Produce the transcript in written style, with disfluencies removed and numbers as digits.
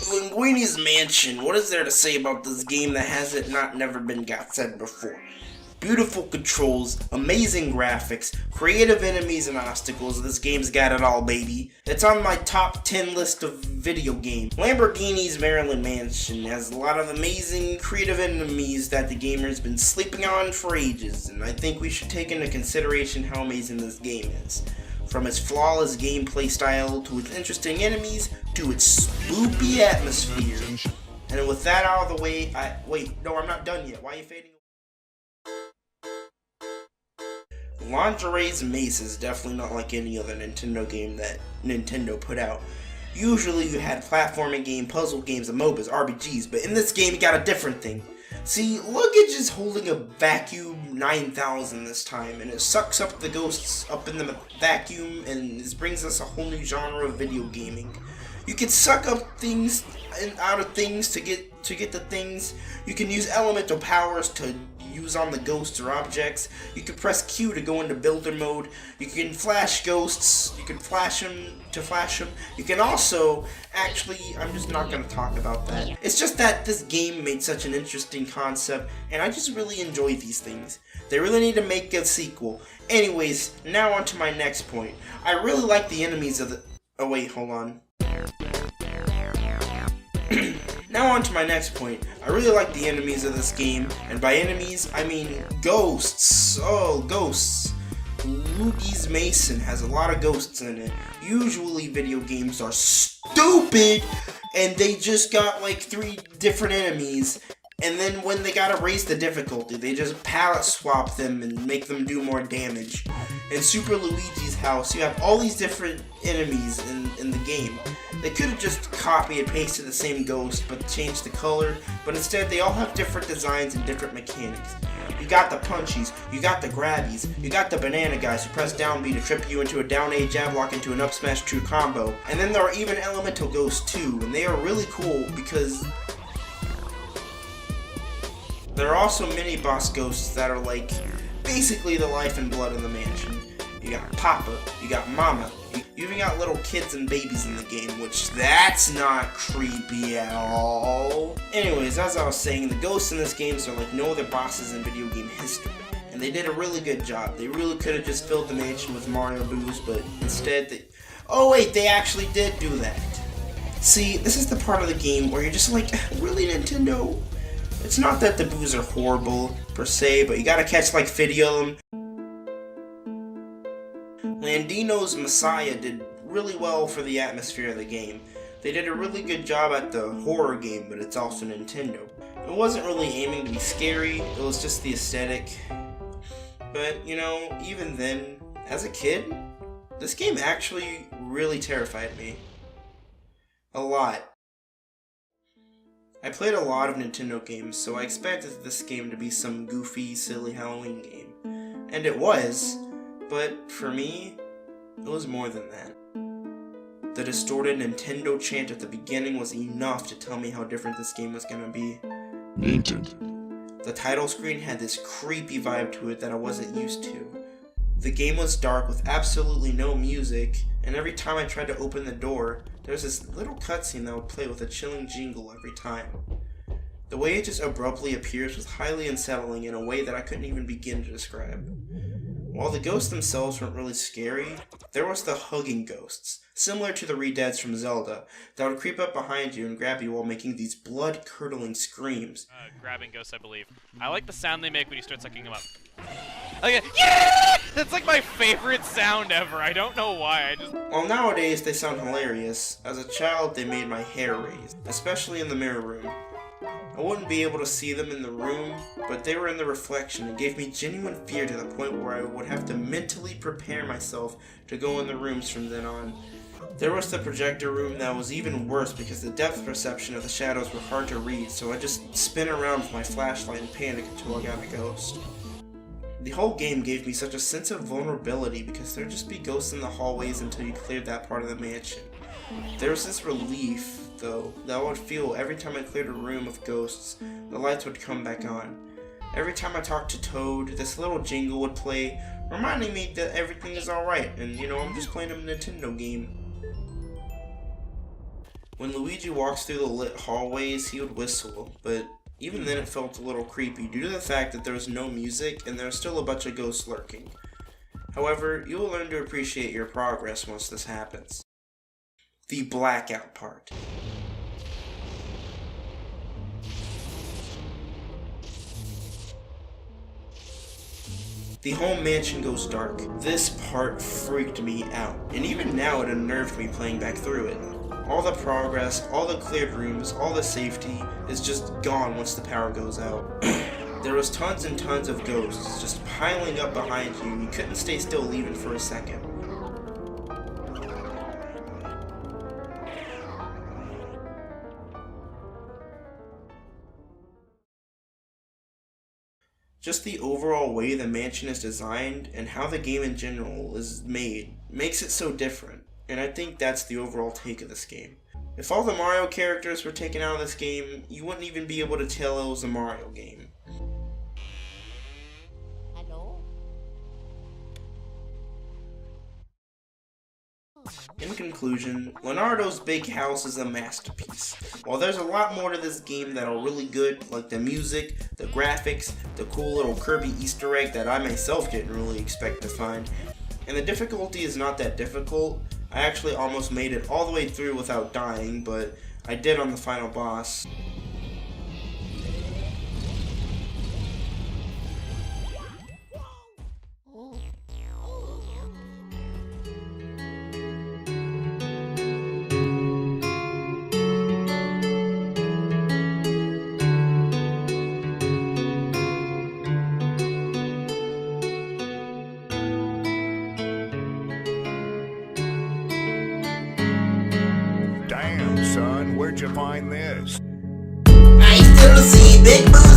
Linguini's Mansion. What is there to say about this game that hasn't never been got said before? Beautiful controls, amazing graphics, creative enemies and obstacles. This game's got it all, baby. It's on my top 10 list of video games. Lamborghini's Maryland Mansion has a lot of amazing creative enemies that the gamer's been sleeping on for ages, and I think we should take into consideration how amazing this game is. From its flawless gameplay style, to its interesting enemies, to its spoopy atmosphere. And with that out of the way, wait, no, I'm not done yet. Why are you fading? Lingerie's Maze is definitely not like any other Nintendo game that Nintendo put out. Usually you had platforming game, puzzle games, and MOBAs, RPGs, but in this game you got a different thing. See, Luigi is holding a vacuum 9000 this time, and it sucks up the ghosts up in the vacuum, and this brings us a whole new genre of video gaming. You can suck up things and out of things to get the things. You can use elemental powers to use on the ghosts or objects. You can press Q to go into builder mode. You can flash ghosts. You can flash them to flash them. You can also, actually, I'm just not going to talk about that. It's just that this game made such an interesting concept, and I just really enjoy these things. They really need to make a sequel. Anyways, now on to my next point. I really like the enemies of the... Oh wait, hold on. Now on to my next point. I really like the enemies of this game, and by enemies, I mean ghosts. Oh, ghosts. Luigi's Mansion has a lot of ghosts in it. Usually video games are stupid, and they just got like 3 different enemies, and then when they gotta raise the difficulty, they just palette swap them and make them do more damage. In Super Luigi's House, you have all these different enemies in the game. They could have just copied and pasted the same ghost, but changed the color, but instead they all have different designs and different mechanics. You got the punchies, you got the grabbies, you got the banana guys who press down B to trip you into a down A jab lock into an up smash true combo. And then there are even elemental ghosts too, and they are really cool because there are also mini boss ghosts that are like basically the life and blood of the mansion. You got Papa, you got Mama, you even got little kids and babies in the game, which that's not creepy at all. Anyways, as I was saying, the ghosts in this game are like no other bosses in video game history. And they did a really good job. They really could have just filled the mansion with Mario boos, but instead they... Oh wait, they actually did do that. See, this is the part of the game where you're just like, really Nintendo? It's not that the boos are horrible, per se, but you gotta catch like 50 of them. Landino's Messiah did really well for the atmosphere of the game. They did a really good job at the horror game, but it's also Nintendo. It wasn't really aiming to be scary, it was just the aesthetic. But, you know, even then, as a kid, this game actually really terrified me. A lot. I played a lot of Nintendo games, so I expected this game to be some goofy, silly Halloween game. And it was, but for me, it was more than that. The distorted Nintendo chant at the beginning was enough to tell me how different this game was gonna be. Nintendo. The title screen had this creepy vibe to it that I wasn't used to. The game was dark with absolutely no music, and every time I tried to open the door, there was this little cutscene that would play with a chilling jingle every time. The way it just abruptly appears was highly unsettling in a way that I couldn't even begin to describe. While the ghosts themselves weren't really scary, there was the hugging ghosts, similar to the Redeads from Zelda, that would creep up behind you and grab you while making these blood-curdling screams. Grabbing ghosts, I believe. I like the sound they make when you start sucking them up. Okay, yeah! That's like my favorite sound ever. I don't know why. While nowadays they sound hilarious, as a child they made my hair raise, especially in the mirror room. I wouldn't be able to see them in the room, but they were in the reflection and gave me genuine fear to the point where I would have to mentally prepare myself to go in the rooms from then on. There was the projector room that was even worse because the depth perception of the shadows were hard to read, so I just spin around with my flashlight and panic until I got a ghost. The whole game gave me such a sense of vulnerability because there'd just be ghosts in the hallways until you cleared that part of the mansion. There was this relief, though, that I would feel every time I cleared a room of ghosts. The lights would come back on. Every time I talked to Toad, this little jingle would play, reminding me that everything is alright, and you know, I'm just playing a Nintendo game. When Luigi walks through the lit hallways, he would whistle, but even then it felt a little creepy due to the fact that there was no music and there was still a bunch of ghosts lurking. However, you will learn to appreciate your progress once this happens. The blackout part. The whole mansion goes dark. This part freaked me out, and even now it unnerved me playing back through it. All the progress, all the cleared rooms, all the safety is just gone once the power goes out. There was tons and tons of ghosts just piling up behind you, and you couldn't stay still even for a second. Just the overall way the mansion is designed and how the game in general is made makes it so different, and I think that's the overall take of this game. If all the Mario characters were taken out of this game, you wouldn't even be able to tell it was a Mario game. Hello? In conclusion, Leonardo's Big House is a masterpiece. While there's a lot more to this game that are really good, like the music, the graphics, the cool little Kirby Easter egg that I myself didn't really expect to find, and the difficulty is not that difficult. I actually almost made it all the way through without dying, but I did on the final boss. Damn, son, where'd you find this? I still see big boobs.